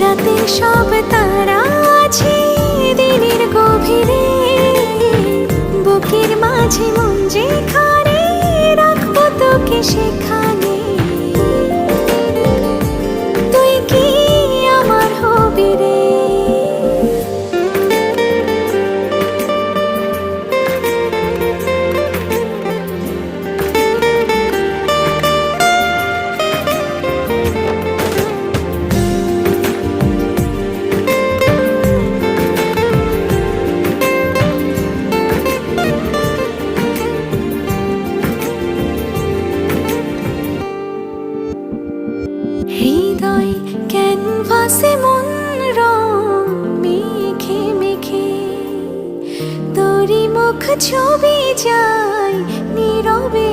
রাতের সব তারা আছে দিনের গভীরে, বুকের মাঝে মন যেখানে রাখবো তোকে সেখানে। তুই কি আমার হবি রে? হৃদয় ক্যানভাসে মন রং মেখে মেখে, তোরই মুখ ছবি যায় নীরবে